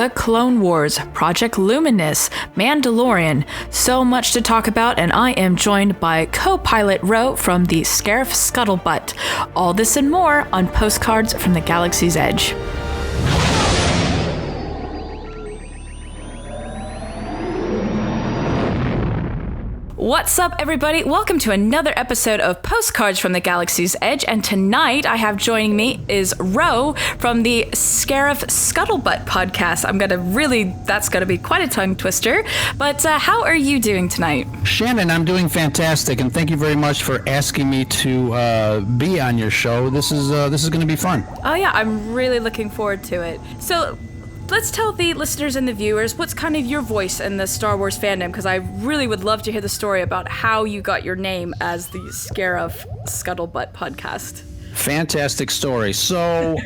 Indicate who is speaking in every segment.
Speaker 1: The Clone Wars, Project Luminous, Mandalorian. So much to talk about, and I am joined by co-pilot Ro from the Scarif Scuttlebutt. All this and more on Postcards from the Galaxy's Edge. What's up, everybody? Welcome to another episode of Postcards from the Galaxy's Edge, and tonight I have joining me is Ro from the Scarif Scuttlebutt podcast. That's gonna be quite a tongue twister, but how are you doing tonight?
Speaker 2: Shannon, I'm doing fantastic, and thank you very much for asking me to be on your show. This is gonna be fun.
Speaker 1: Oh yeah, I'm really looking forward to it. So, let's tell the listeners and the viewers what's kind of your voice in the Star Wars fandom, because I really would love to hear the story about how you got your name as the Scarif Scuttlebutt podcast.
Speaker 2: Fantastic story. So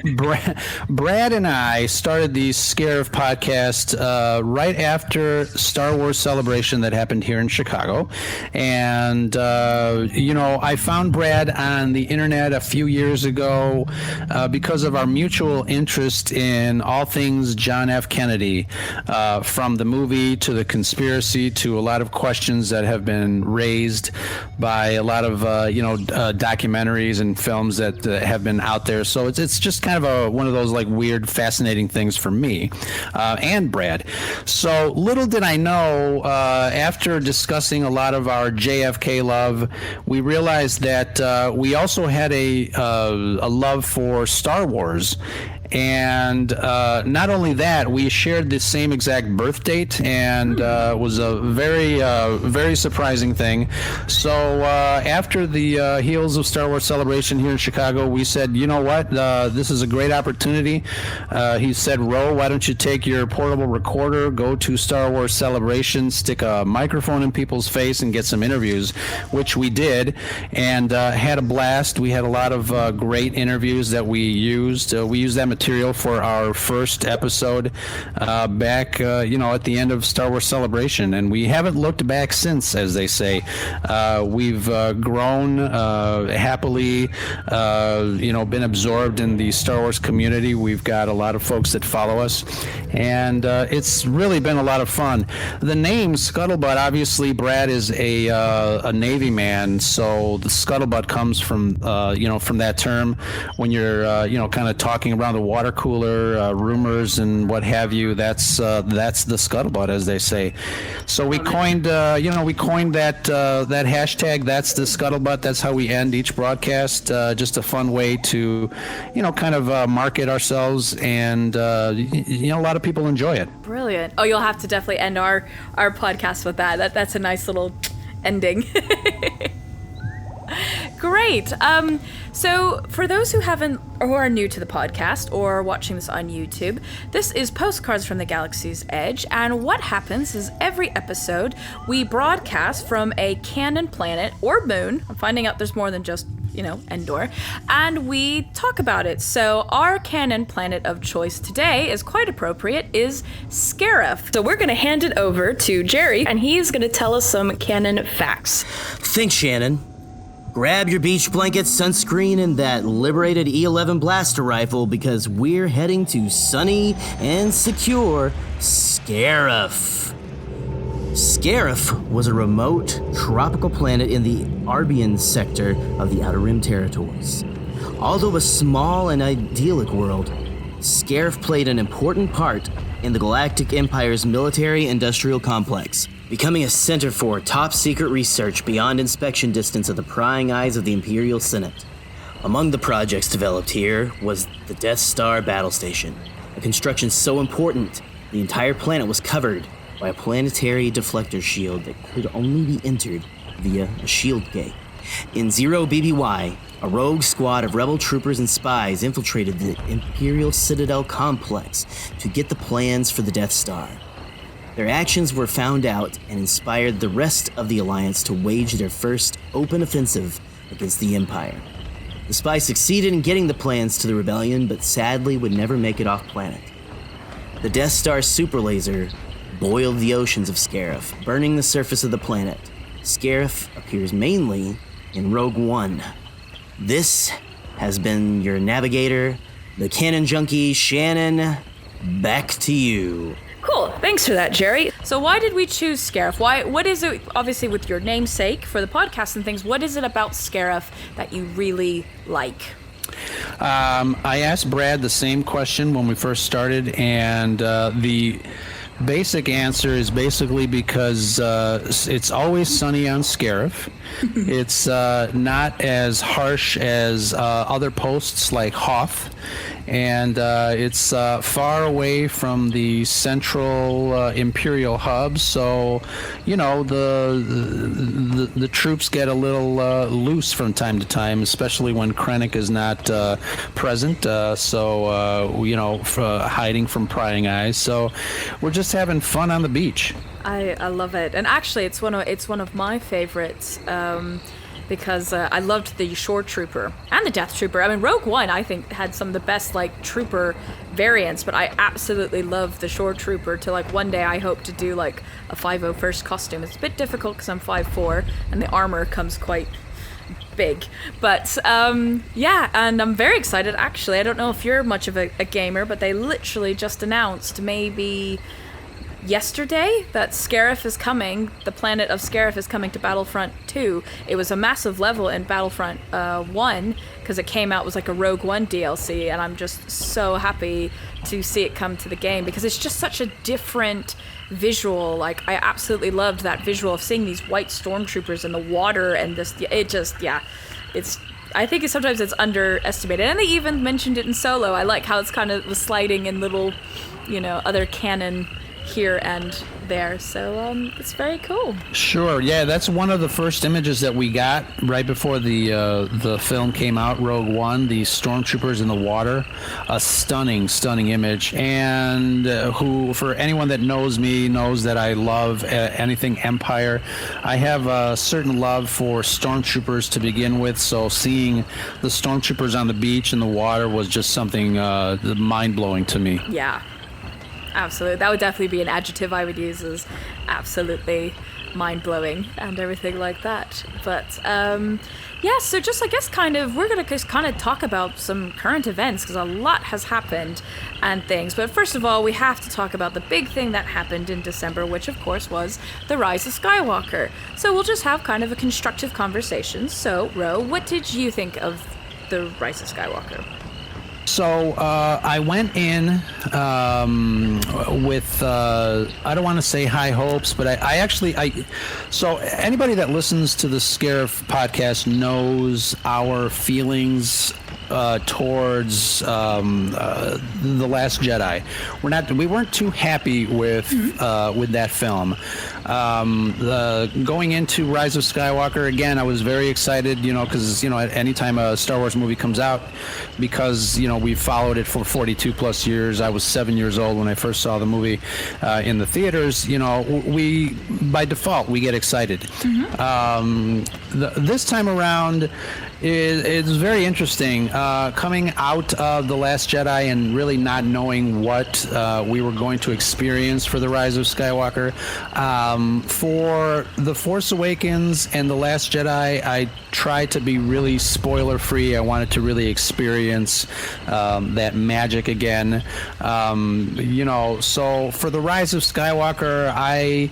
Speaker 2: Brad and I started the Scarif podcast right after Star Wars Celebration that happened here in Chicago. And, I found Brad on the internet a few years ago because of our mutual interest in all things John F. Kennedy, from the movie to the conspiracy to a lot of questions that have been raised by a lot of, documentaries and films that have been out there. So it's just kind of one of those like weird, fascinating things for me and Brad. So little did I know, after discussing a lot of our JFK love, we realized that we also had a love for Star Wars. And not only that, we shared the same exact birth date, and it was a very, very surprising thing. So after the heels of Star Wars Celebration here in Chicago, we said, you know what, this is a great opportunity. He said, Ro, why don't you take your portable recorder, go to Star Wars Celebration, stick a microphone in people's face, and get some interviews, which we did, and had a blast. We had a lot of great interviews that we used. We used that material for our first episode back, at the end of Star Wars Celebration, and we haven't looked back since, as they say. We've grown happily, been absorbed in the Star Wars community. We've got a lot of folks that follow us, and it's really been a lot of fun. The name Scuttlebutt, obviously, Brad is a Navy man, so the Scuttlebutt comes from that term when you're kind of talking around the water cooler, rumors and what have you. That's the scuttlebutt, as they say. So we coined that hashtag. That's the scuttlebutt. That's how we end each broadcast. Just a fun way to, kind of market ourselves, and a lot of people enjoy it.
Speaker 1: Brilliant. Oh, you'll have to definitely end our podcast with that. That's a nice little ending. Great. So for those who are new to the podcast or watching this on YouTube, this is Postcards from the Galaxy's Edge, and what happens is every episode we broadcast from a Canon planet or moon. I'm finding out there's more than just, Endor, and we talk about it. So our Canon planet of choice today is quite appropriate, is Scarif. So we're going to hand it over to Jerry, and he's going to tell us some Canon facts.
Speaker 3: Thanks, Shannon. Grab your beach blankets, sunscreen, and that liberated E11 blaster rifle, because we're heading to sunny and secure Scarif. Scarif was a remote, tropical planet in the Arbian sector of the Outer Rim territories. Although a small and idyllic world, Scarif played an important part in the Galactic Empire's military-industrial complex, becoming a center for top-secret research beyond inspection distance of the prying eyes of the Imperial Senate. Among the projects developed here was the Death Star battle station, a construction so important the entire planet was covered by a planetary deflector shield that could only be entered via a shield gate. In Zero BBY, a rogue squad of rebel troopers and spies infiltrated the Imperial Citadel complex to get the plans for the Death Star. Their actions were found out and inspired the rest of the Alliance to wage their first open offensive against the Empire. The spies succeeded in getting the plans to the rebellion, but sadly would never make it off planet. The Death Star super laser boiled the oceans of Scarif, burning the surface of the planet. Scarif appears mainly in Rogue One. This has been your navigator, the Canon junkie, Shannon. back to you.
Speaker 1: Cool. Thanks for that, Jerry. So why did we choose Scarif? What is it, obviously with your namesake for the podcast and things, what is it about Scarif that you really like?
Speaker 2: I asked Brad the same question when we first started, and the basic answer is basically because it's always sunny on Scarif. It's not as harsh as other posts like Hoth, and it's far away from the central Imperial hub, so the troops get a little loose from time to time, especially when Krennic is not present, hiding from prying eyes. So we're just having fun on the beach.
Speaker 1: I love it, and actually it's one of my favorites because I loved the Shore Trooper and the Death Trooper. I mean, Rogue One I think had some of the best like trooper variants, but I absolutely love the Shore Trooper. To like one day I hope to do like a 501st costume. It's a bit difficult because I'm 5'4" and the armor comes quite big, but yeah, and I'm very excited actually. I don't know if you're much of a gamer, but they literally just announced maybe yesterday that Scarif is coming, the Planet of Scarif is coming to Battlefront 2. It was a massive level in Battlefront 1 because it came out, was like a Rogue One DLC, and I'm just so happy to see it come to the game because it's just such a different visual. Like, I absolutely loved that visual of seeing these white stormtroopers in the water, and I think sometimes it's underestimated, and they even mentioned it in Solo. I like how it's kind of was sliding in little, other canon here and there, so it's very cool.
Speaker 2: Sure, yeah, that's one of the first images that we got right before the film came out, Rogue One, the stormtroopers in the water. A stunning image, and who, for anyone that knows me, knows that I love anything Empire. I have a certain love for stormtroopers to begin with, so seeing the stormtroopers on the beach in the water was just something mind-blowing to me.
Speaker 1: Yeah. Absolutely. That would definitely be an adjective I would use, is absolutely mind-blowing and everything like that. But yeah, so just I guess we're going to just kind of talk about some current events because a lot has happened and things. But first of all, we have to talk about the big thing that happened in December, which of course was the Rise of Skywalker. So we'll just have kind of a constructive conversation. So, Ro, what did you think of the Rise of Skywalker?
Speaker 2: So I went in with I don't want to say high hopes, but so anybody that listens to the Scarif podcast knows our feelings towards The Last Jedi. We weren't too happy with that film. Going into Rise of Skywalker, again, I was very excited, because anytime a Star Wars movie comes out, because we followed it for 42 plus years. I was 7 years old when I first saw the movie in the theaters. We by default we get excited. This time around, it's very interesting coming out of The Last Jedi and really not knowing what we were going to experience for The Rise of Skywalker. For The Force Awakens and The Last Jedi, I tried to be really spoiler free. I wanted to really experience that magic again. So for The Rise of Skywalker,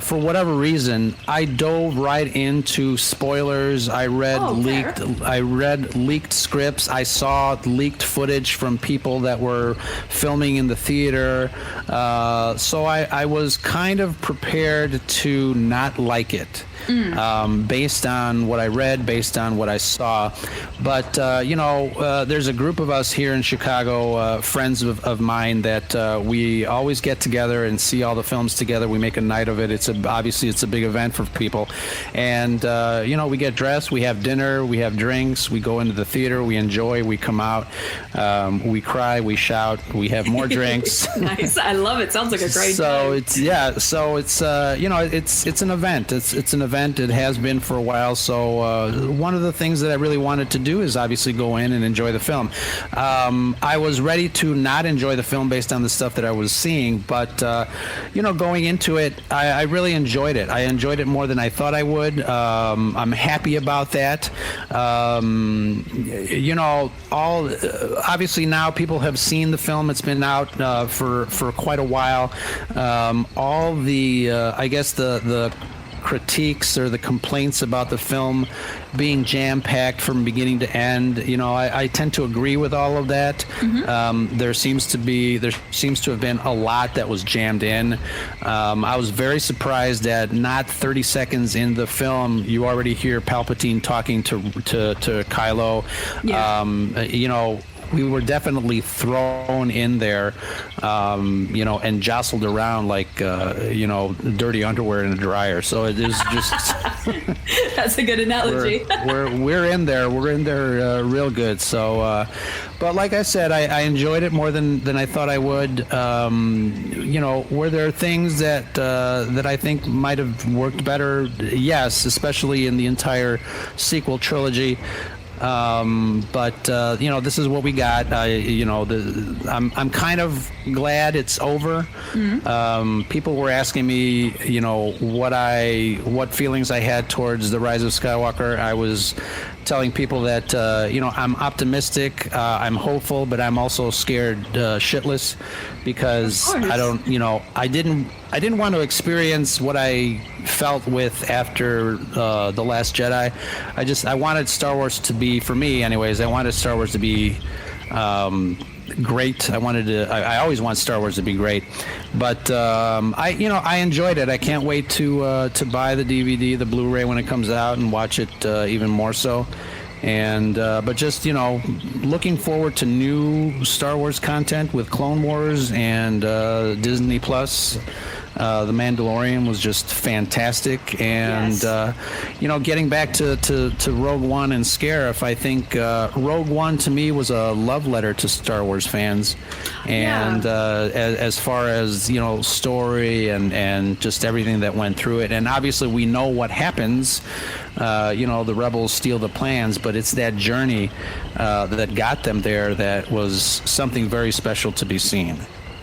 Speaker 2: for whatever reason, I dove right into spoilers. I read leaked scripts. I saw leaked footage from people that were filming in the theater. So I was kind of prepared to not like it. Based on what I read, based on what I saw. But, there's a group of us here in Chicago, friends of mine, that we always get together and see all the films together. We make a night of it. Obviously it's a big event for people. And, we get dressed, we have dinner, we have drinks, we go into the theater, we enjoy, we come out, we cry, we shout, we have more drinks.
Speaker 1: Nice. I love it. Sounds like a great
Speaker 2: time.
Speaker 1: It's
Speaker 2: an event. It's an event. It has been for a while. So one of the things that I really wanted to do is obviously go in and enjoy the film. I was ready to not enjoy the film based on the stuff that I was seeing, but going into it, I I really enjoyed it. I enjoyed it more than I thought I would. I'm happy about that. Obviously now people have seen the film. It's been out for quite a while. All the I guess the critiques or the complaints about the film being jam-packed from beginning to end, I tend to agree with all of that. There seems to have been a lot that was jammed in. I was very surprised that not 30 seconds in the film you already hear Palpatine talking to Kylo.
Speaker 1: Yeah.
Speaker 2: We were definitely thrown in there, and jostled around like, dirty underwear in a dryer. So it is just.
Speaker 1: That's a good analogy.
Speaker 2: we're in there. We're in there real good. So, but like I said, I enjoyed it more than I thought I would. Were there things that I think might have worked better? Yes, especially in the entire sequel trilogy. But this is what we got. I'm kind of glad it's over. People were asking me, what feelings I had towards The Rise of Skywalker. I was telling people that, I'm optimistic, I'm hopeful, but I'm also scared shitless because I didn't want to experience what I felt with after The Last Jedi. I wanted Star Wars to be, for me anyways, I wanted Star Wars to be great. I always want Star Wars to be great, but I enjoyed it. I can't wait to buy the DVD, the Blu-ray when it comes out and watch it even more so. And but just looking forward to new Star Wars content with Clone Wars and Disney Plus. The Mandalorian was just fantastic, and
Speaker 1: yes.
Speaker 2: Getting back to Rogue One and Scarif, I think Rogue One to me was a love letter to Star Wars fans, and as far as story and just everything that went through it, and obviously we know what happens. The rebels steal the plans, but it's that journey that got them there that was something very special to be seen.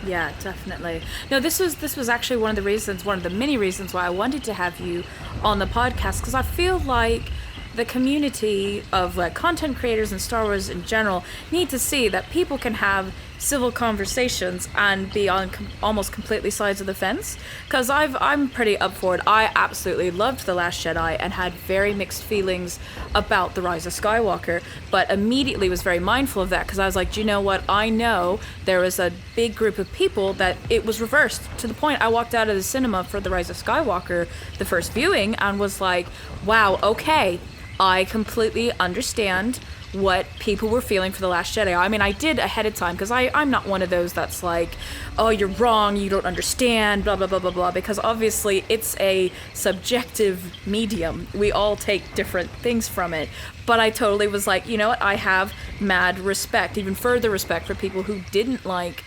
Speaker 1: Yeah, definitely. No, this was actually one of the many reasons why I wanted to have you on the podcast, because I feel like the community of content creators and Star Wars in general need to see that people can have civil conversations and be on almost completely sides of the fence, because I'm pretty up for it. I absolutely loved The Last Jedi and had very mixed feelings about The Rise of Skywalker, but immediately was very mindful of that, because I was like, do you know what? I know there was a big group of people that it was reversed, to the point I walked out of the cinema for The Rise of Skywalker, the first viewing, and was like, wow, okay, I completely understand what people were feeling for The Last Jedi. I mean, I did ahead of time, because I'm not one of those that's like, oh, you're wrong, you don't understand, blah, blah, blah, blah, blah, because obviously it's a subjective medium. We all take different things from it. But I totally was like, you know what, I have mad respect, even further respect for people who didn't like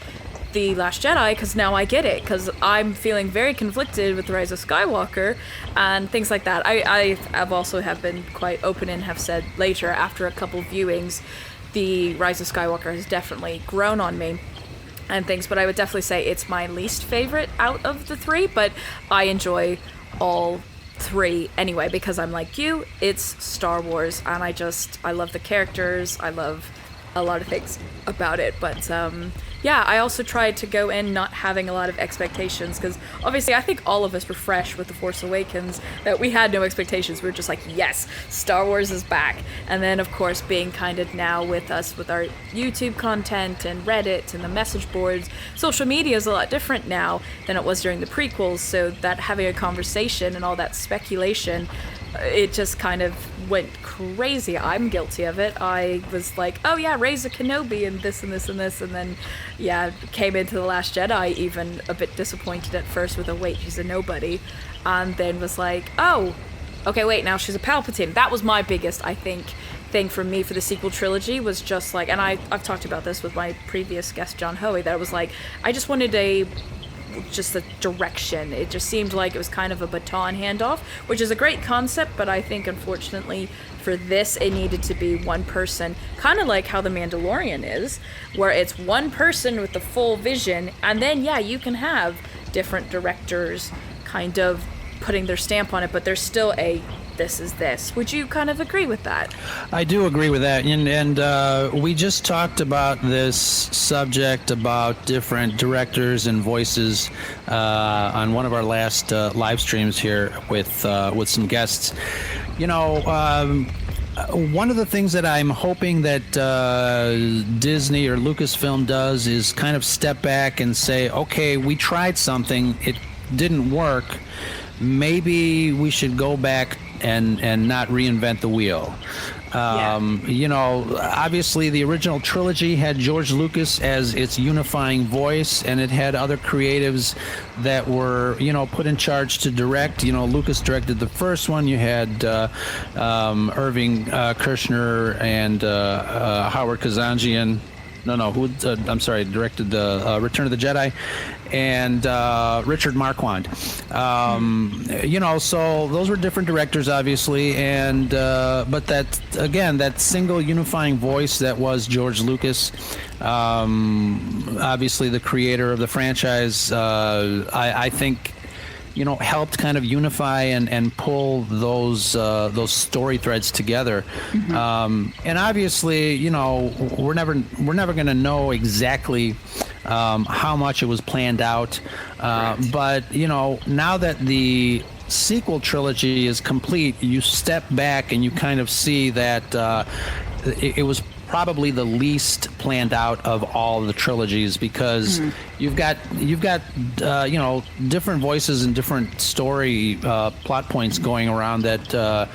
Speaker 1: The Last Jedi, because now I get it, because I'm feeling very conflicted with The Rise of Skywalker and things like that. I've also have been quite open and have said later, after a couple viewings, The Rise of Skywalker has definitely grown on me and things, but I would definitely say it's my least favorite out of the three, but I enjoy all three anyway, because I'm like you, it's Star Wars, and I love the characters, I love a lot of things about it, but I also tried to go in not having a lot of expectations, because obviously I think all of us were fresh with The Force Awakens, that we had no expectations. We were just like, yes, Star Wars is back. And then of course being kind of now with us with our YouTube content and Reddit and the message boards, social media is a lot different now than it was during the prequels, so that having a conversation and all that speculation, it just kind of went crazy. I'm guilty of it. I was like, oh yeah, Rey's a Kenobi and this and this and this, and then came into The Last Jedi even a bit disappointed at first with wait, she's a nobody, and then was like, oh, okay, wait, now she's a Palpatine. That was my biggest, I think, thing for me for the sequel trilogy, was just like, and I've talked about this with my previous guest John Hoey, that it was like, I just wanted just a direction. It just seemed like it was kind of a baton handoff, which is a great concept, but I think unfortunately for this it needed to be one person, kind of like how The Mandalorian is, where it's one person with the full vision, and then you can have different directors kind of putting their stamp on it, but there's still a this is this. Would you kind of agree with that?
Speaker 2: I do agree with that. And we just talked about this subject about different directors and voices on one of our last live streams here with some guests. One of the things that I'm hoping that Disney or Lucasfilm does is kind of step back and say, okay, we tried something, it didn't work. Maybe we should go back and not reinvent the wheel. Obviously the original trilogy had George Lucas as its unifying voice, and it had other creatives that were, put in charge to direct. Lucas directed the first one. You had Irving Kershner and Howard Kazanjian. Directed Return of the Jedi, and Richard Marquand. So those were different directors, obviously, and but that single unifying voice that was George Lucas, obviously the creator of the franchise, I think, helped kind of unify and pull those story threads together. And obviously, we're never going to know exactly how much it was planned out. But now that the sequel trilogy is complete, you step back and you kind of see that it was probably the least planned out of all the trilogies, because you've got different voices and different story plot points going around that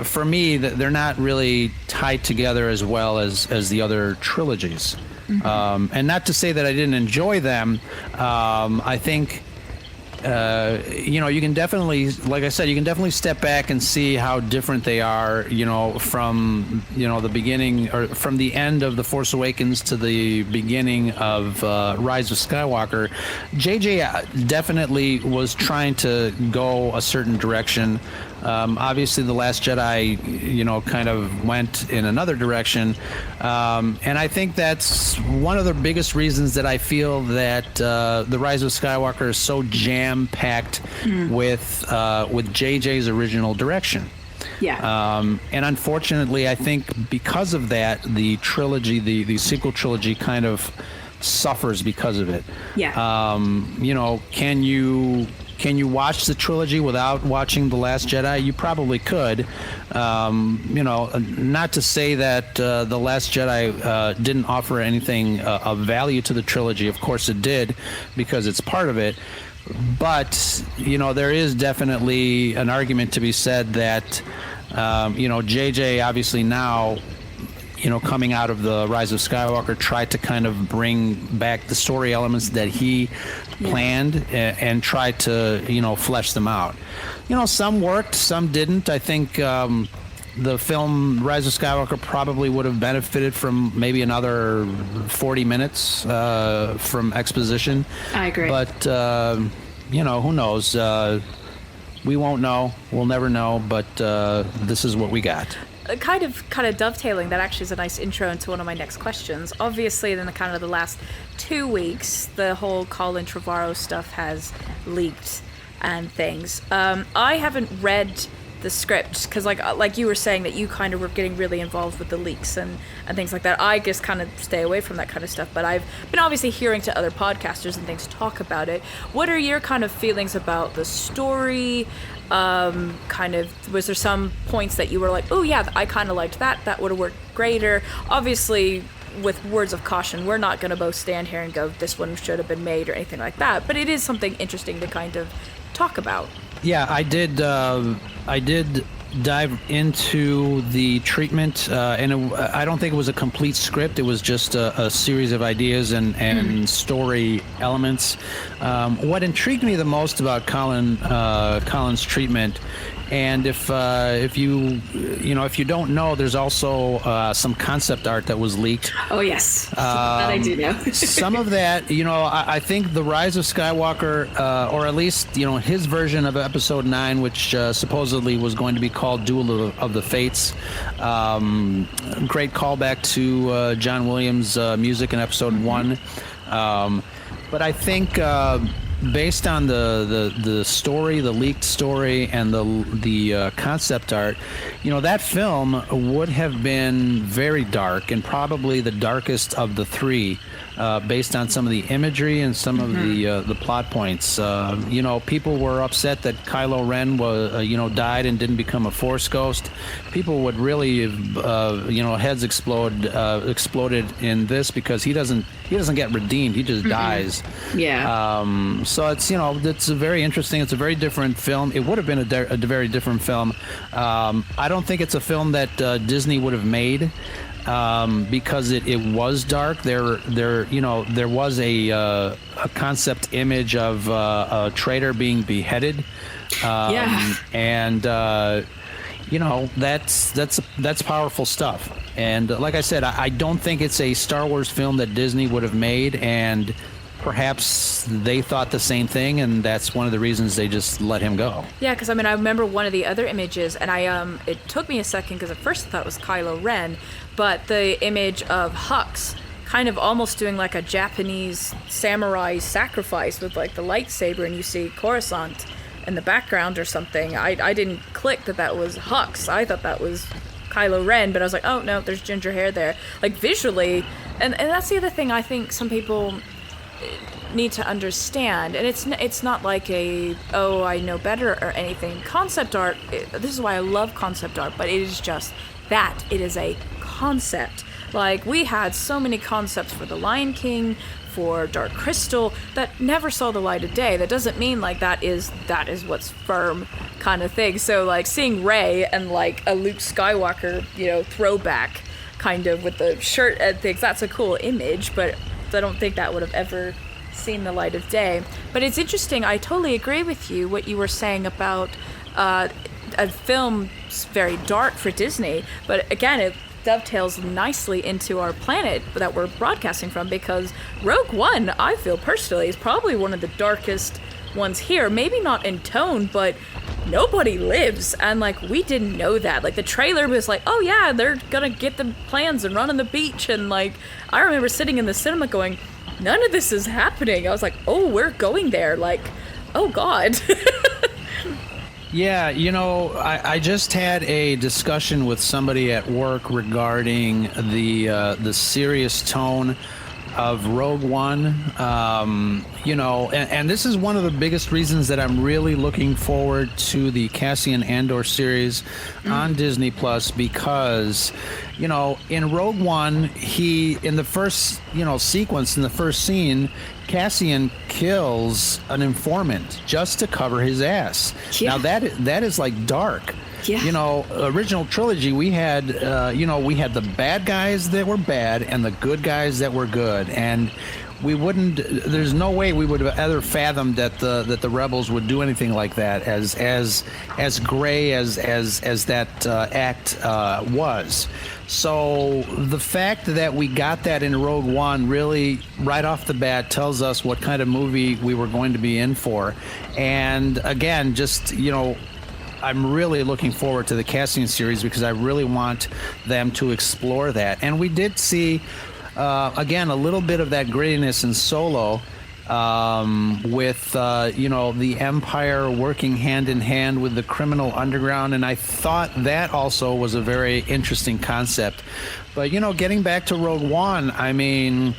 Speaker 2: for me that they're not really tied together as well as the other trilogies. And not to say that I didn't enjoy them. I think you can definitely, like I said, you can definitely step back and see how different they are, from, the beginning or from the end of The Force Awakens to the beginning of Rise of Skywalker. JJ definitely was trying to go a certain direction. Obviously, The Last Jedi, kind of went in another direction. And I think that's one of the biggest reasons that I feel that The Rise of Skywalker is so jam-packed with JJ's original direction.
Speaker 1: Yeah.
Speaker 2: And unfortunately, I think because of that, the trilogy, the sequel trilogy kind of suffers because of it.
Speaker 1: Yeah.
Speaker 2: Can you watch the trilogy without watching The Last Jedi? You probably could. Not to say that The Last Jedi didn't offer anything of value to the trilogy. Of course it did, because it's part of it. But, there is definitely an argument to be said that, JJ obviously now, coming out of The Rise of Skywalker, tried to kind of bring back the story elements that he planned and tried to, flesh them out. Some worked, some didn't. I think the film Rise of Skywalker probably would have benefited from maybe another 40 minutes from exposition.
Speaker 1: I agree.
Speaker 2: But, who knows? We won't know. We'll never know. But this is what we got.
Speaker 1: Kind of dovetailing, that actually is a nice intro into one of my next questions. Obviously, in the last 2 weeks, the whole Colin Trevorrow stuff has leaked and things. I haven't read the script because, like you were saying, that you kind of were getting really involved with the leaks and things like that. I just kind of stay away from that kind of stuff. But I've been obviously hearing to other podcasters and things talk about it. What are your kind of feelings about the story? Was there some points that you were like, oh yeah, I kind of liked that would have worked greater? Obviously, with words of caution, we're not going to both stand here and go, this one should have been made or anything like that, but it is something interesting to kind of talk about.
Speaker 2: Yeah, I did dive into the treatment, and I don't think it was a complete script. It was just a series of ideas and story elements. What intrigued me the most about Colin's treatment, and if you don't know, there's also some concept art that was leaked.
Speaker 1: Oh yes, that I do know.
Speaker 2: Some of that, I think the Rise of Skywalker, or at least his version of Episode 9, which supposedly was going to be called Duel of the Fates. Great callback to John Williams' music in Episode 1. But I think based on the story, the leaked story, and the concept art, that film would have been very dark and probably the darkest of the three, based on some of the imagery and some of the plot points. People were upset that Kylo Ren was died and didn't become a Force ghost. People would really heads exploded in this because he doesn't get redeemed. He just dies.
Speaker 1: Yeah.
Speaker 2: So it's a very interesting. It's a very different film. It would have been a very different film. I don't think it's a film that Disney would have made. Because it was dark. There was a concept image of a traitor being beheaded. And that's powerful stuff. And like I said, I don't think it's a Star Wars film that Disney would have made, and perhaps they thought the same thing, and that's one of the reasons they just let him go.
Speaker 1: Yeah, because I remember one of the other images, and it took me a second because at first I thought it was Kylo Ren, but the image of Hux kind of almost doing like a Japanese samurai sacrifice with like the lightsaber, and you see Coruscant in the background or something. I didn't click that was Hux. I thought that was Kylo Ren, but I was like, oh no, there's ginger hair there. Like visually, and that's the other thing I think some people need to understand, and it's not like I know better or anything. Concept art, this is why I love concept art, but it is just that. It is a concept. Like, we had so many concepts for The Lion King, for Dark Crystal, that never saw the light of day. That doesn't mean like that is what's firm kind of thing. So like seeing Rey and like a Luke Skywalker, throwback kind of with the shirt and things, that's a cool image, but I don't think that would have ever seen the light of day. But it's interesting. I totally agree with you, what you were saying about a film very dark for Disney. But again, it dovetails nicely into our planet that we're broadcasting from, because Rogue One, I feel personally, is probably one of the darkest ones here. Maybe not in tone, but nobody lives, and like we didn't know that. Like the trailer was like, oh yeah, they're gonna get the plans and run on the beach, and like I remember sitting in the cinema going, none of this is happening. I was like, oh, we're going there, like, oh god.
Speaker 2: Yeah, I just had a discussion with somebody at work regarding the serious tone of Rogue One, and this is one of the biggest reasons that I'm really looking forward to the Cassian Andor series on Disney Plus, because, in Rogue One, in the first, sequence, in the first scene, Cassian kills an informant just to cover his ass. Yeah. Now that is like dark. Yeah. Original trilogy, we had the bad guys that were bad and the good guys that were good, and there's no way we would have ever fathomed that the rebels would do anything like that, as gray as that act was. So the fact that we got that in Rogue One really, right off the bat, tells us what kind of movie we were going to be in for. And again, just, I'm really looking forward to the Cassian series, because I really want them to explore that. And we did see, again, a little bit of that grittiness in Solo, with the Empire working hand in hand with the criminal underground, and I thought that also was a very interesting concept. But getting back to Rogue One, I mean,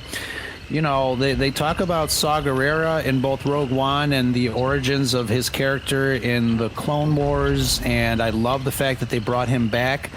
Speaker 2: they talk about Saw Gerrera in both Rogue One and the origins of his character in the Clone Wars, and I love the fact that they brought him back.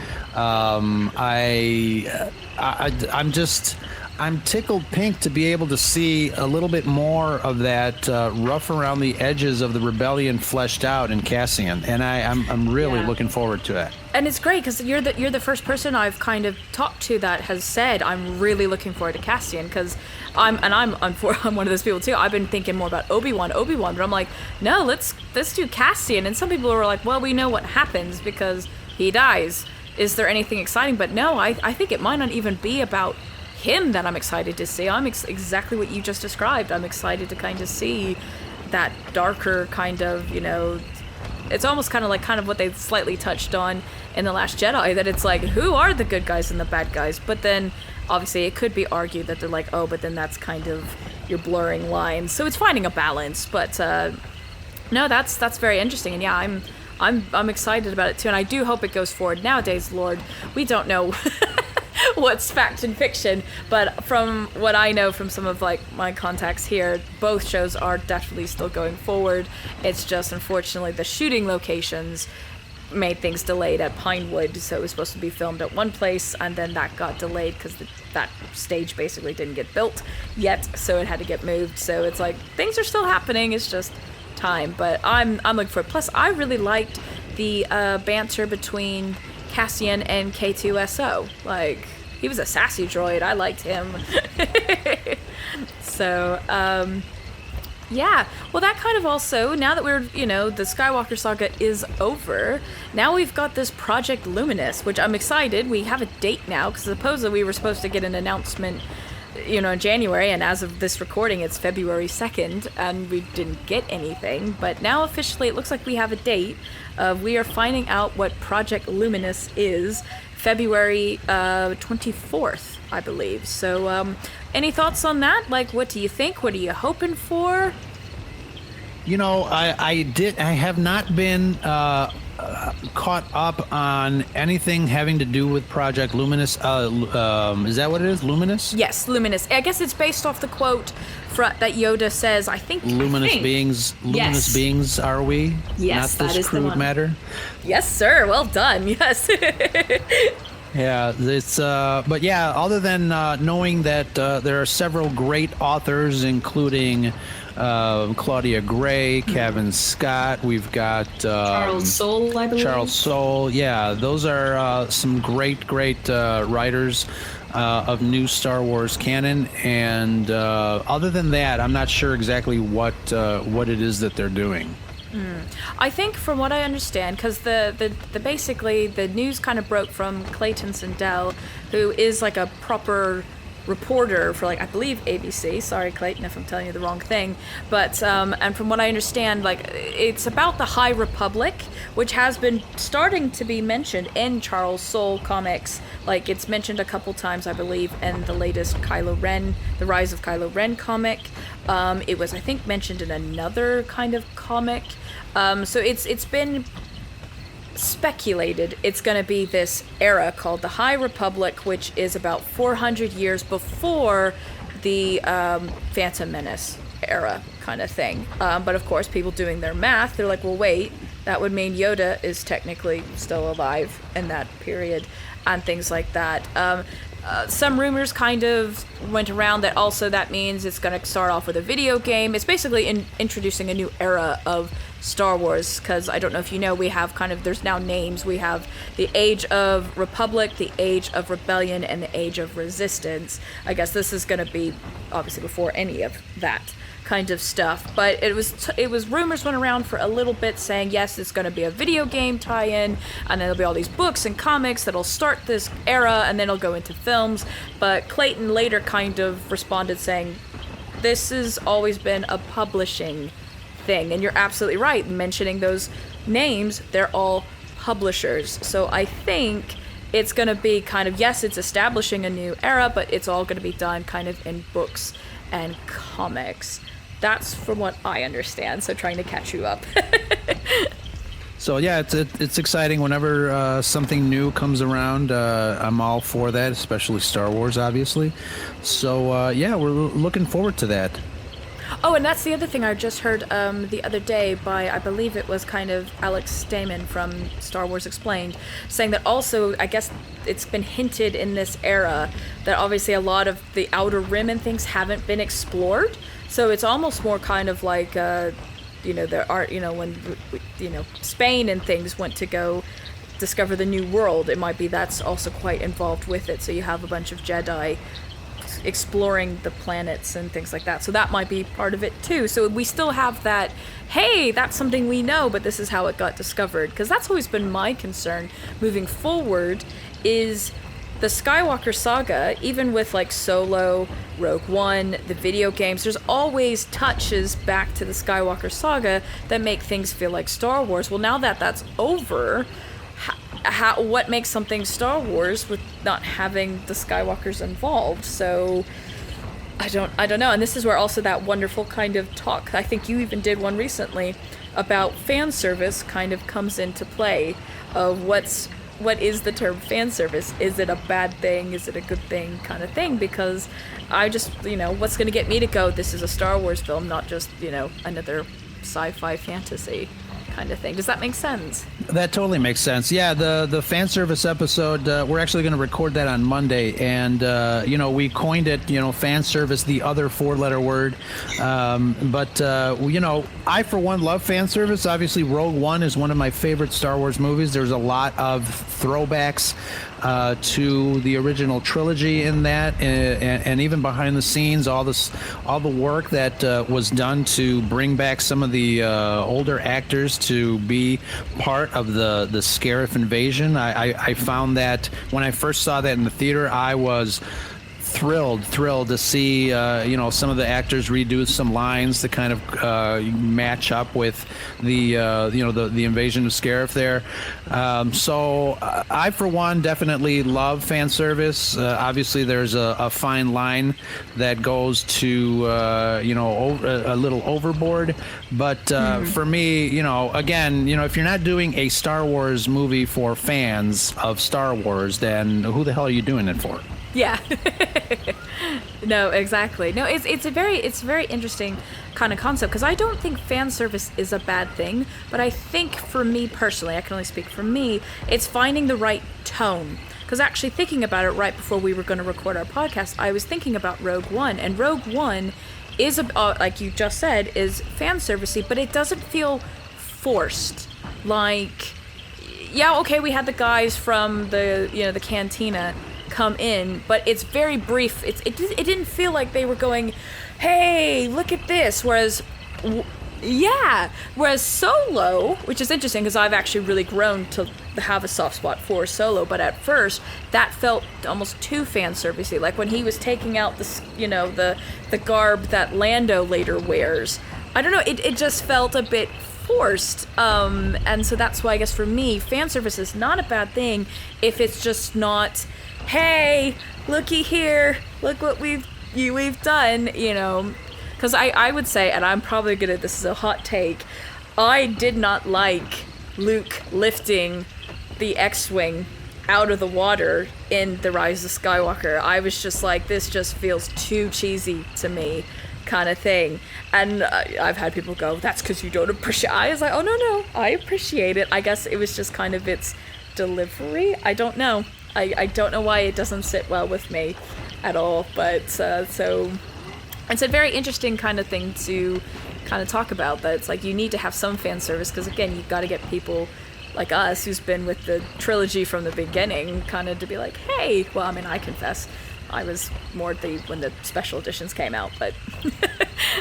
Speaker 2: I'm tickled pink to be able to see a little bit more of that rough around the edges of the rebellion fleshed out in Cassian, and I'm really looking forward to it.
Speaker 1: And it's great because you're the first person I've kind of talked to that has said I'm really looking forward to Cassian, because I'm one of those people too. I've been thinking more about Obi-Wan, but I'm like, no, let's do Cassian. And some people are like, well, we know what happens because he dies. Is there anything exciting? But no, I think it might not even be about him that I'm excited to see. I'm exactly what you just described. I'm excited to kind of see that darker kind of, it's almost kind of what they slightly touched on in The Last Jedi, that it's like, who are the good guys and the bad guys? But then obviously it could be argued that they're like, oh, but then that's kind of you're blurring lines. So it's finding a balance. But no, that's very interesting. And yeah, I'm excited about it too. And I do hope it goes forward. Nowadays, Lord, we don't know what's fact and fiction, but from what I know from some of like my contacts here, both shows are definitely still going forward. It's just unfortunately the shooting locations made things delayed at Pinewood, so it was supposed to be filmed at one place, and then that got delayed because that stage basically didn't get built yet, so it had to get moved. So it's like things are still happening, it's just time. But I'm looking for it. Plus I really liked the banter between Cassian and K2SO. Like, he was a sassy droid. I liked him. So yeah, well, that kind of also, now that we're, the Skywalker saga is over, now we've got this Project Luminous, which I'm excited. We have a date now, because supposedly we were supposed to get an announcement, in January, and as of this recording, it's February 2nd, and we didn't get anything. But now officially, it looks like we have a date. We are finding out what Project Luminous is, February 24th, I believe. So, any thoughts on that? Like, what do you think? What are you hoping for?
Speaker 2: I have not been caught up on anything having to do with Project Luminous. Is that what it is? Luminous?
Speaker 1: Yes, Luminous. I guess it's based off the quote that Yoda says, I think.
Speaker 2: Luminous beings are we?
Speaker 1: Yes,
Speaker 2: not
Speaker 1: that
Speaker 2: this
Speaker 1: is the
Speaker 2: crude
Speaker 1: one.
Speaker 2: matter.
Speaker 1: Yes, sir. Well done. Yes.
Speaker 2: Yeah, it's but yeah, other than knowing that there are several great authors, including Claudia Gray, Kevin Scott, we've got
Speaker 4: Charles Soule, I believe.
Speaker 2: Charles Soule, yeah, those are some great writers of new Star Wars canon. And other than that, I'm not sure exactly what it is that they're doing.
Speaker 1: I think, from what I understand, because the basically the news kind of broke from Clayton Sindel, who is like a proper reporter for, like, I believe ABC. Sorry, Clayton, if I'm telling you the wrong thing. But and from what I understand, like, it's about the High Republic, which has been starting to be mentioned in Charles Soule comics. Like, it's mentioned a couple times, I believe, in the latest Kylo Ren, the Rise of Kylo Ren comic. It was, I think, mentioned in another kind of comic. So it's been speculated it's going to be this era called the High Republic, which is about 400 years before the Phantom Menace era kind of thing. But of course, people doing their math, they're like, well, wait, that would mean Yoda is technically still alive in that period, and things like that. Some rumors kind of went around that also that means it's going to start off with a video game. It's basically introducing a new era of Star Wars, because I don't know if you know, we have there's now names. We have the Age of Republic, the Age of Rebellion, and the Age of Resistance. I guess this is going to be obviously before any of that kind of stuff, but it was rumors went around for a little bit saying, yes, it's going to be a video game tie-in, and then there'll be all these books and comics that'll start this era, and then it'll go into films. But Clayton later kind of responded saying, this has always been a publishing thing. And you're absolutely right, mentioning those names, they're all publishers. So I think it's going to be kind of, yes, it's establishing a new era, but it's all going to be done kind of in books and comics. That's from what I understand, so trying to catch you up.
Speaker 2: So yeah, it's exciting whenever something new comes around. I'm all for that, especially Star Wars, obviously. So yeah, we're looking forward to that.
Speaker 1: Oh, and that's the other thing I just heard the other day by, I believe it was kind of Alex Stamen from Star Wars Explained, saying that also, I guess it's been hinted in this era that obviously a lot of the Outer Rim and things haven't been explored. So it's almost more kind of like, there are, when, Spain and things went to go discover the New World, it might be that's also quite involved with it. So you have a bunch of Jedi exploring the planets and things like that. So that might be part of it too. So we still have that, hey, that's something we know, but this is how it got discovered. Because that's always been my concern moving forward, is the Skywalker saga, even with like Solo, Rogue One, the video games, there's always touches back to the Skywalker saga that make things feel like Star Wars. Well, now that that's over, what makes something Star Wars with not having the Skywalkers involved? So I don't know. And this is where also that wonderful kind of talk, I think you even did one recently, about fan service kind of comes into play of what is the term fan service? Is it a bad thing? Is it a good thing kind of thing? Because I just, what's going to get me to go, this is a Star Wars film, not just, another sci-fi fantasy kind of thing. Does that make sense?
Speaker 2: That totally makes sense. Yeah, the fan service episode, we're actually going to record that on Monday, and we coined it, fan service, the other four-letter word. But I for one love fan service. Obviously, Rogue One is one of my favorite Star Wars movies. There's a lot of throwbacks to the original trilogy in that, and even behind the scenes, all the work that was done to bring back some of the older actors to be part of the Scarif invasion. I found that when I first saw that in the theater, I was thrilled to see some of the actors redo some lines to kind of match up with the invasion of Scarif there. So I for one definitely love fan service. Obviously there's a fine line that goes to a little overboard, but for me, again, if you're not doing a Star Wars movie for fans of Star Wars, then who the hell are you doing it for?
Speaker 1: Yeah. No, exactly. No, it's a very interesting kind of concept, because I don't think fan service is a bad thing, but I think for me personally, I can only speak for me, it's finding the right tone. Because actually thinking about it right before we were going to record our podcast, I was thinking about Rogue One, and Rogue One is, like you just said, is fan servicey, but it doesn't feel forced. Like, yeah, okay, we had the guys from the cantina come in, but it's very brief. It didn't feel like they were going, hey, look at this. Whereas Solo, which is interesting because I've actually really grown to have a soft spot for Solo, but at first that felt almost too fan servicey. Like when he was taking out the garb that Lando later wears. I don't know. It just felt a bit forced, and so that's why I guess for me, fan service is not a bad thing if it's just not, hey, looky here, look what we've done, because I would say, and I'm probably this is a hot take, I did not like Luke lifting the X-Wing out of the water in The Rise of Skywalker. I was just like, this just feels too cheesy to me, kind of thing. And I've had people go, that's because you don't appreciate. I was like, oh no, I appreciate it. I guess it was just kind of its delivery. I don't know. I don't know why it doesn't sit well with me at all, but so it's a very interesting kind of thing to kind of talk about, that it's like you need to have some fan service, because again, you've got to get people like us who's been with the trilogy from the beginning kind of to be like, hey, well, I mean, I confess I was more when the special editions came out, but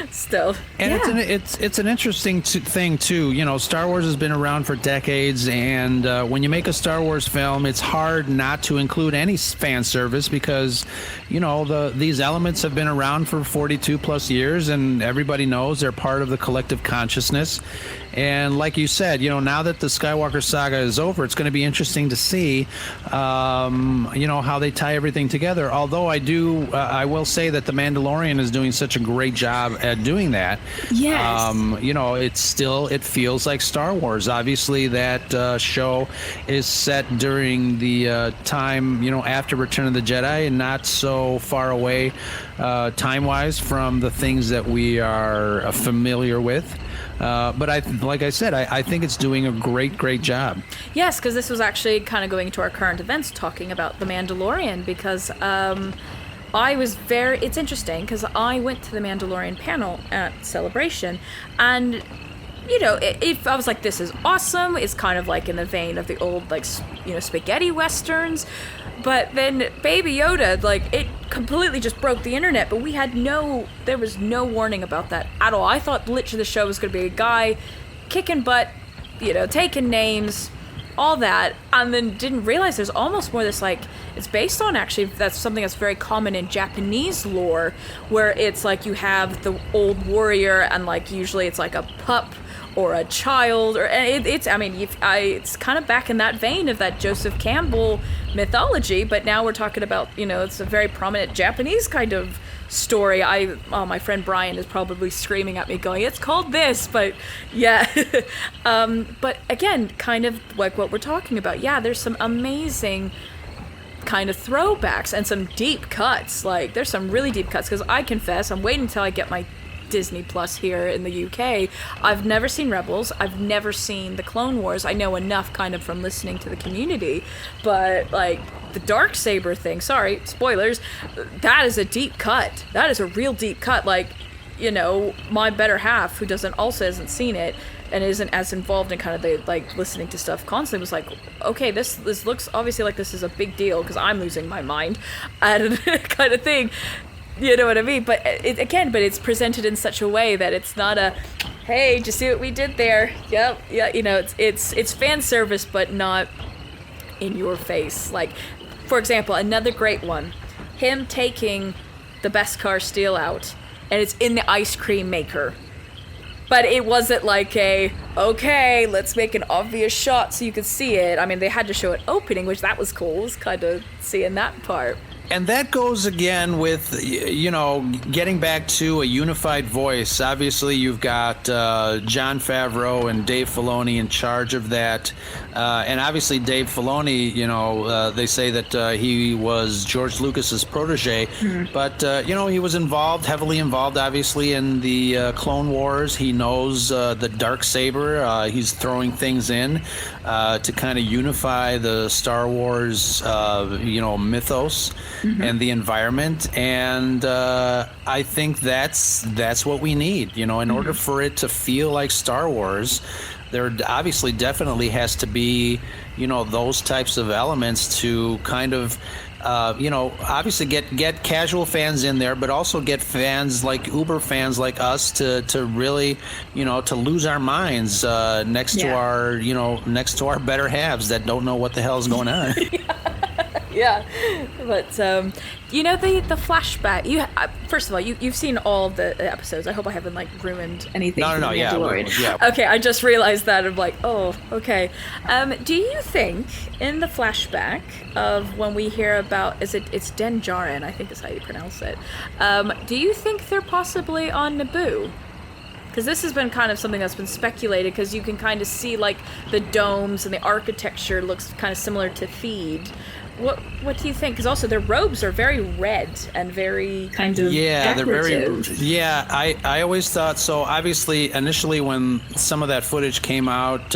Speaker 1: still.
Speaker 2: And it's an interesting thing too. Star Wars has been around for decades, and when you make a Star Wars film, it's hard not to include any fan service, because these elements have been around for 42 plus years, and everybody knows they're part of the collective consciousness. And like you said, now that the Skywalker saga is over, it's going to be interesting to see, how they tie everything together. Although I will say that The Mandalorian is doing such a great job at doing that.
Speaker 1: Yes.
Speaker 2: It feels like Star Wars. Obviously, that show is set during the time, after Return of the Jedi, and not so far away time-wise from the things that we are familiar with. But like I said, I think it's doing a great job.
Speaker 1: Yes, because this was actually kind of going into our current events, talking about The Mandalorian, because it's interesting, because I went to the Mandalorian panel at Celebration, and I was like, this is awesome. It's kind of like in the vein of the old, spaghetti westerns. But then Baby Yoda, it completely just broke the internet, but there was no warning about that at all. I thought literally the show was going to be a guy kicking butt, taking names, all that, and then didn't realize there's almost more this, it's based on, actually, that's something that's very common in Japanese lore, where it's you have the old warrior, and usually it's a pup or a child, or it's kind of back in that vein of that Joseph Campbell mythology, but now we're talking about, it's a very prominent Japanese kind of story. My friend Brian is probably screaming at me going, it's called this, but yeah. But again, kind of like what we're talking about. Yeah, there's some amazing kind of throwbacks and some deep cuts. Like, there's some really deep cuts, because I confess, I'm waiting until I get my Disney Plus here in the UK. I've never seen Rebels. I've never seen the Clone Wars. I know enough kind of from listening to the community, but like the Darksaber thing, sorry, spoilers, that is a deep cut. That is a real deep cut. Like, you know, my better half, who hasn't seen it and isn't as involved in kind of the like listening to stuff constantly, was like, okay, this looks obviously like this is a big deal because I'm losing my mind and kind of thing. You know what I mean? But it's presented in such a way that it's not a, hey, just see what we did there. Yep, yeah, you know, it's fan service, but not in your face. Like, for example, another great one, him taking the Beskar steel out, and it's in the ice cream maker. But it wasn't like okay, let's make an obvious shot so you could see it. I mean, they had to show it opening, which that was cool, was kind of seeing that part.
Speaker 2: And that goes again with, you know, getting back to a unified voice. Obviously, you've got Jon Favreau and Dave Filoni in charge of that. And obviously, Dave Filoni, you know, they say that he was George Lucas's protege. Mm-hmm. But, you know, he was heavily involved, obviously, in the Clone Wars. He knows the Darksaber. He's throwing things in to kind of unify the Star Wars, you know, mythos. Mm-hmm. And the environment, and I think that's what we need. You know, in order for it to feel like Star Wars, there obviously definitely has to be, you know, those types of elements to kind of, you know, obviously get casual fans in there, but also get fans like uber fans like us to really, you know, to lose our minds next to our better halves that don't know what the hell is going on.
Speaker 1: Yeah, but you know, the flashback. First of all, you've seen all of the episodes. I hope I haven't like ruined anything.
Speaker 2: No, yeah.
Speaker 1: Okay, I just realized that. I'm like, oh, okay. Do you think in the flashback of when we hear about it's Den Djarin, I think is how you pronounce it. Do you think they're possibly on Naboo? Because this has been kind of something that's been speculated, because you can kind of see like the domes and the architecture looks kind of similar to Theed. What do you think? Because also their robes are very red and very
Speaker 4: kind of
Speaker 2: decorative. They're very I always thought so. Obviously, initially when some of that footage came out,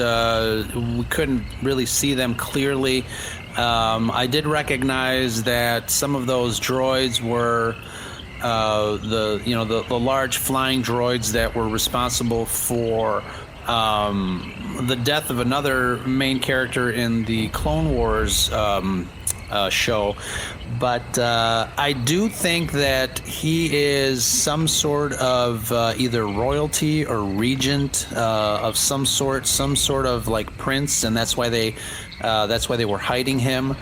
Speaker 2: we couldn't really see them clearly. I did recognize that some of those droids were the large flying droids that were responsible for the death of another main character in the Clone Wars show. But I do think that he is some sort of either royalty or regent of some sort of like prince, and that's why they were hiding him.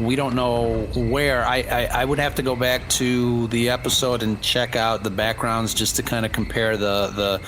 Speaker 2: We don't know where. I would have to go back to the episode and check out the backgrounds just to kind of compare the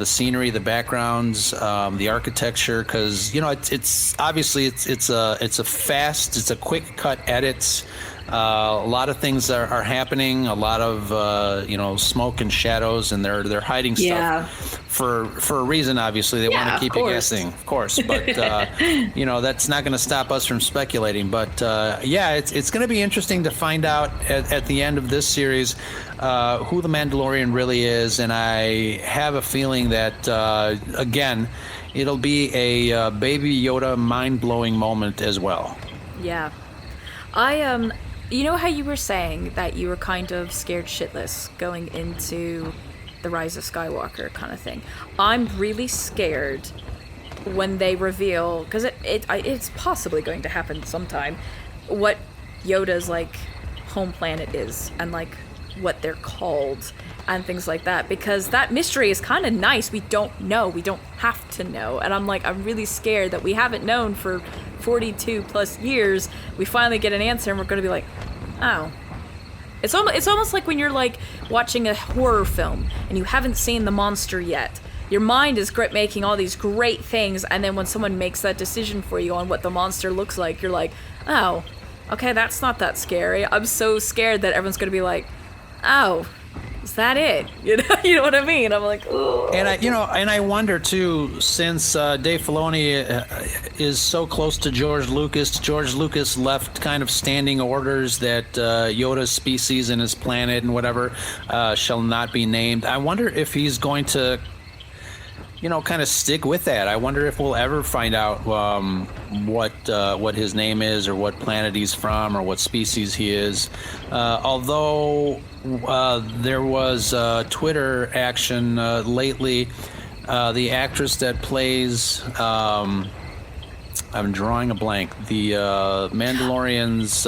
Speaker 2: scenery, the backgrounds, the architecture, because you know it's obviously it's a quick cut edits. A lot of things are happening. A lot of smoke and shadows, and they're hiding stuff for a reason. Obviously, they want to keep you guessing, of course. But that's not going to stop us from speculating. But it's going to be interesting to find out at the end of this series who the Mandalorian really is, and I have a feeling that again, it'll be a Baby Yoda mind-blowing moment as well.
Speaker 1: Yeah, you know how you were saying that you were kind of scared shitless going into the Rise of Skywalker kind of thing? I'm really scared when they reveal, because it's possibly going to happen sometime, what Yoda's like home planet is and like what they're called and things like that, because that mystery is kind of nice. We don't know. We don't have to know. And I'm really scared that we haven't known for 42 plus years. We finally get an answer and we're going to be like, oh. It's almost like when you're like watching a horror film and you haven't seen the monster yet. Your mind is making all these great things, and then when someone makes that decision for you on what the monster looks like, you're like, oh, okay, that's not that scary. I'm so scared that everyone's going to be like, oh, is that it? You know what I mean? I'm like, oh.
Speaker 2: And I wonder too, since Dave Filoni is so close to George Lucas left kind of standing orders that Yoda's species and his planet and whatever shall not be named. I wonder if he's going to, kind of stick with that. I wonder if we'll ever find out what his name is, or what planet he's from, or what species he is. Although there was Twitter action lately. The actress that plays, I'm drawing a blank. The Mandalorian's.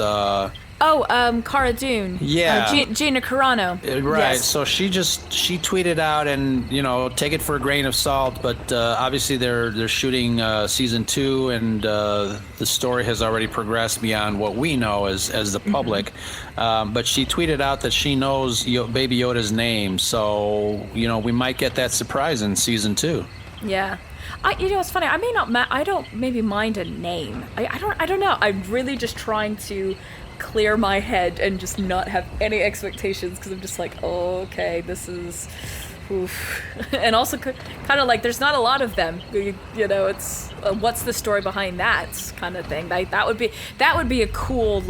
Speaker 1: Cara Dune.
Speaker 2: Yeah.
Speaker 1: Gina Carano.
Speaker 2: Right.
Speaker 1: Yes.
Speaker 2: So she tweeted out, and take it for a grain of salt, but obviously they're shooting season 2, and the story has already progressed beyond what we know as the public. But she tweeted out that she knows Baby Yoda's name, so we might get that surprise in season 2.
Speaker 1: Yeah. It's funny. I don't maybe mind a name. I don't know. I'm really just trying to clear my head and just not have any expectations, because I'm just like, oh, okay, this is oof. And also kind of like there's not a lot of them, it's what's the story behind that kind of thing. Like that would be a cool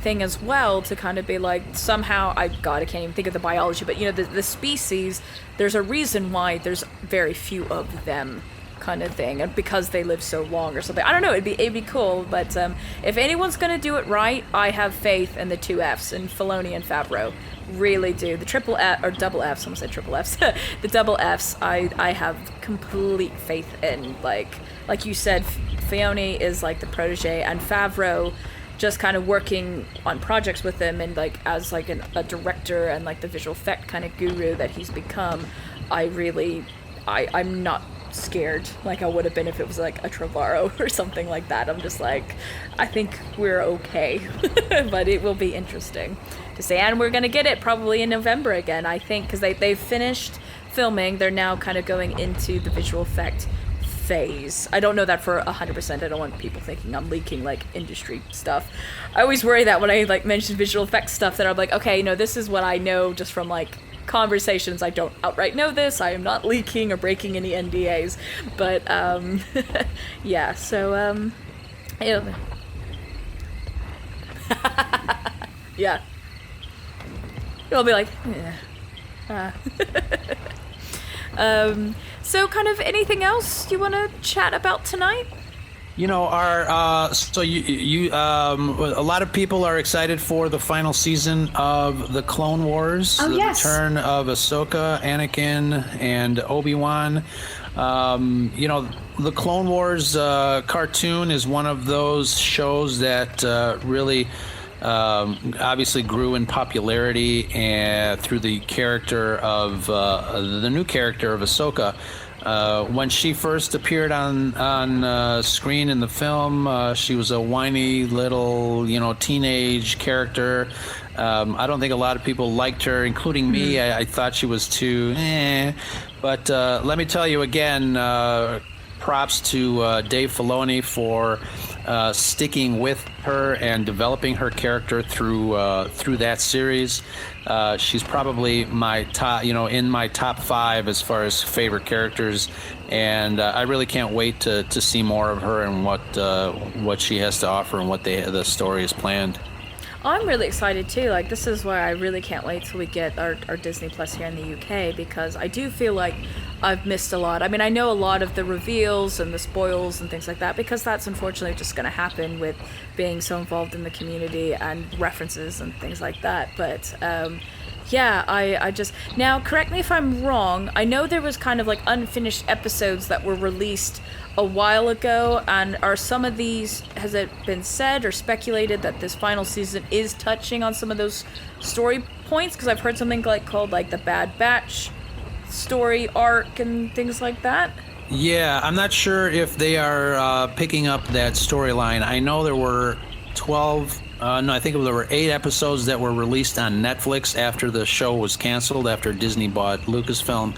Speaker 1: thing as well, to kind of be like, somehow I can't even think of the biology, but the species, there's a reason why there's very few of them, kind of thing, and because they live so long or something. I don't know, it'd be cool, but if anyone's gonna do it right, I have faith in the 2 Fs, in Filoni and Favreau. Really do. The triple F, or double Fs, someone said triple Fs. The double Fs, I have complete faith in. Like you said, Filoni is like the protege, and Favreau just kind of working on projects with him, and as a director and the visual effect kind of guru that he's become. I'm not scared like I would have been if it was a Trevorrow or something like that. I'm just like, I think we're okay. But it will be interesting to see, and we're gonna get it probably in November again, I think, because they've finished filming. They're now kind of going into the visual effect phase. I don't know that for 100%. I don't want people thinking I'm leaking industry stuff. I always worry that when I mention visual effects stuff, that I'm like, okay, this is what I know just from conversations. I don't outright know this. I am not leaking or breaking any NDAs, but yeah, so yeah, it'll be like, yeah. So kind of anything else you want to chat about tonight?
Speaker 2: A lot of people are excited for the final season of the Clone Wars.
Speaker 4: Oh,
Speaker 2: the
Speaker 4: yes.
Speaker 2: return of Ahsoka, Anakin, and Obi-Wan. The Clone Wars cartoon is one of those shows that really obviously grew in popularity through the character of the new character of Ahsoka. When she first appeared on screen in the film, she was a whiny little, teenage character. I don't think a lot of people liked her, including me. I thought she was too But let me tell you again, props to Dave Filoni for sticking with her and developing her character through that series. She's probably my top, in my top 5 as far as favorite characters, and I really can't wait to see more of her and what she has to offer and what the story is planned.
Speaker 1: I'm really excited too. This is why I really can't wait till we get our Disney Plus here in the UK, because I do feel like I've missed a lot. I mean, I know a lot of the reveals and the spoils and things like that, because that's unfortunately just going to happen with being so involved in the community and references and things like that. But yeah, I just... Now, correct me if I'm wrong, I know there was kind of unfinished episodes that were released a while ago, and are some of these, has it been said or speculated that this final season is touching on some of those story points? Because I've heard something called the Bad Batch story arc and things like that.
Speaker 2: Yeah, I'm not sure if they are picking up that storyline. I know there were 12... I think there were 8 episodes that were released on Netflix after the show was canceled, after Disney bought Lucasfilm,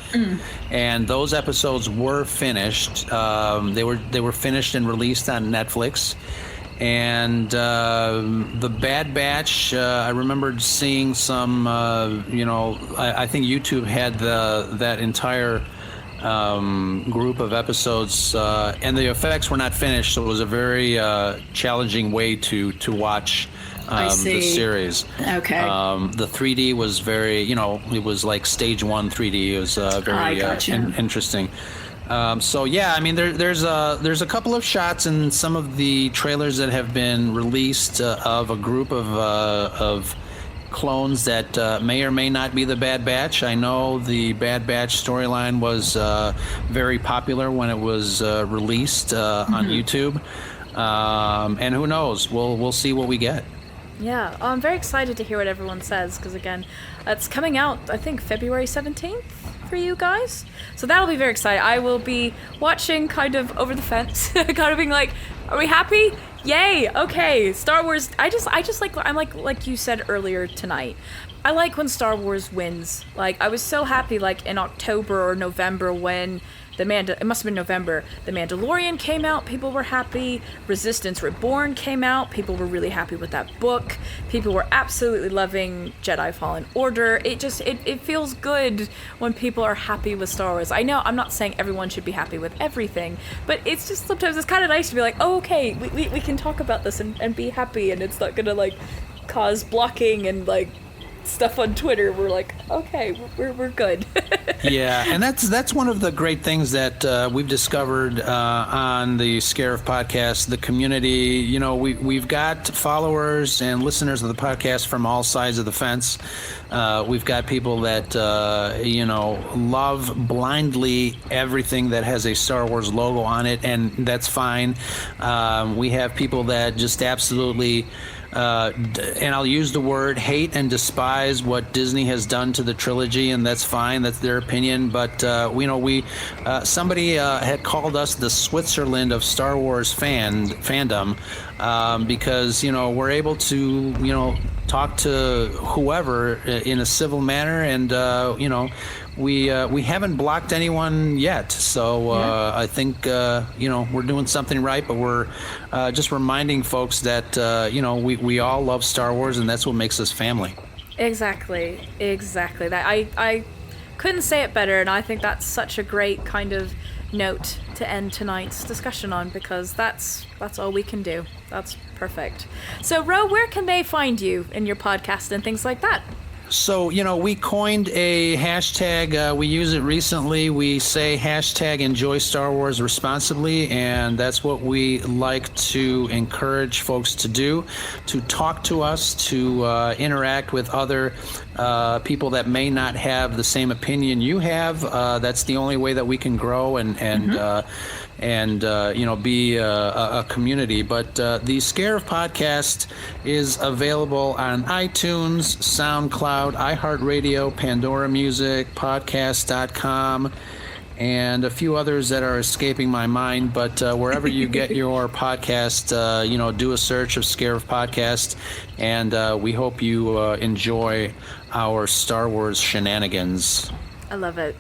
Speaker 2: and those episodes were finished. They were finished and released on Netflix, And the Bad Batch, I remembered seeing some, I think YouTube had that entire group of episodes, and the effects were not finished, so it was a very challenging way to watch the series.
Speaker 4: Okay.
Speaker 2: The 3D was very, it was like stage 1 3D. It was very interesting. So yeah, I mean, there's a couple of shots in some of the trailers that have been released of a group of clones that may or may not be the Bad Batch. I know the Bad Batch storyline was very popular when it was released on YouTube, and who knows? We'll see what we get.
Speaker 1: Yeah, I'm very excited to hear what everyone says, because again, it's coming out, I think, February 17th for you guys. So that'll be very exciting. I will be watching kind of over the fence, kind of being like, are we happy? Yay, okay, Star Wars. I just like you said earlier tonight, I like when Star Wars wins. Like, I was so happy, like, in October or November when it must have been November, The Mandalorian came out, people were happy. Resistance Reborn came out, people were really happy with that book. People were absolutely loving Jedi Fallen Order. It feels good when people are happy with Star Wars. I know I'm not saying everyone should be happy with everything, but it's just sometimes it's kind of nice to be like, oh, okay, we can talk about this and be happy, and it's not gonna, like, cause blocking and, like, stuff on Twitter. We're like, okay, we're good.
Speaker 2: Yeah, and that's one of the great things that we've discovered on the Scarif podcast, the community. We've got followers and listeners of the podcast from all sides of the fence. We've got people that love blindly everything that has a Star Wars logo on it, and that's fine. We have people that just absolutely and I'll use the word hate and despise what Disney has done to the trilogy, and that's fine. That's their opinion. But somebody had called us the Switzerland of Star Wars fandom because we're able to talk to whoever in a civil manner, and we haven't blocked anyone yet. So I think we're doing something right, but we're just reminding folks that we all love Star Wars, and that's what makes us family.
Speaker 1: Exactly. That I couldn't say it better, and I think that's such a great kind of note to end tonight's discussion on, because that's all we can do. That's perfect. So, Ro, where can they find you in your podcast and things like that?
Speaker 2: So, we coined a hashtag. We use it recently. We say hashtag enjoy Star Wars responsibly, and that's what we like to encourage folks to do, to talk to us, to interact with other people that may not have the same opinion you have. That's the only way that we can grow and be a community. But the Scarif podcast is available on iTunes, SoundCloud, iHeartRadio, Pandora Music, podcast.com, and a few others that are escaping my mind. But wherever you get your podcast, do a search of Scarif podcast, and we hope you enjoy our Star Wars shenanigans.
Speaker 1: I love it.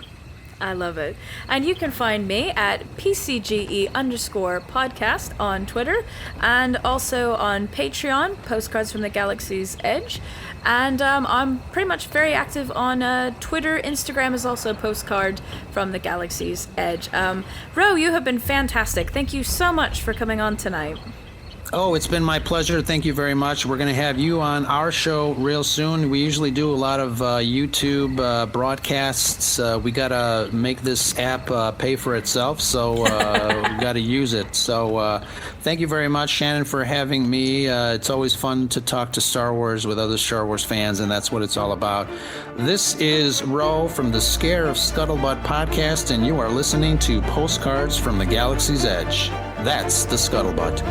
Speaker 1: And you can find me at PCGE_podcast on Twitter, and also on Patreon, Postcards from the Galaxy's Edge. And I'm pretty much very active on Twitter. Instagram is also Postcard from the Galaxy's Edge. Ro, you have been fantastic. Thank you so much for coming on tonight.
Speaker 2: Oh, it's been my pleasure. Thank you very much. We're going to have you on our show real soon. We usually do a lot of YouTube broadcasts. We got to make this app pay for itself, so we got to use it. So thank you very much, Shannon, for having me. It's always fun to talk to Star Wars with other Star Wars fans, and that's what it's all about. This is Ro from the Scarif Scuttlebutt podcast, and you are listening to Postcards from the Galaxy's Edge. That's the Scuttlebutt.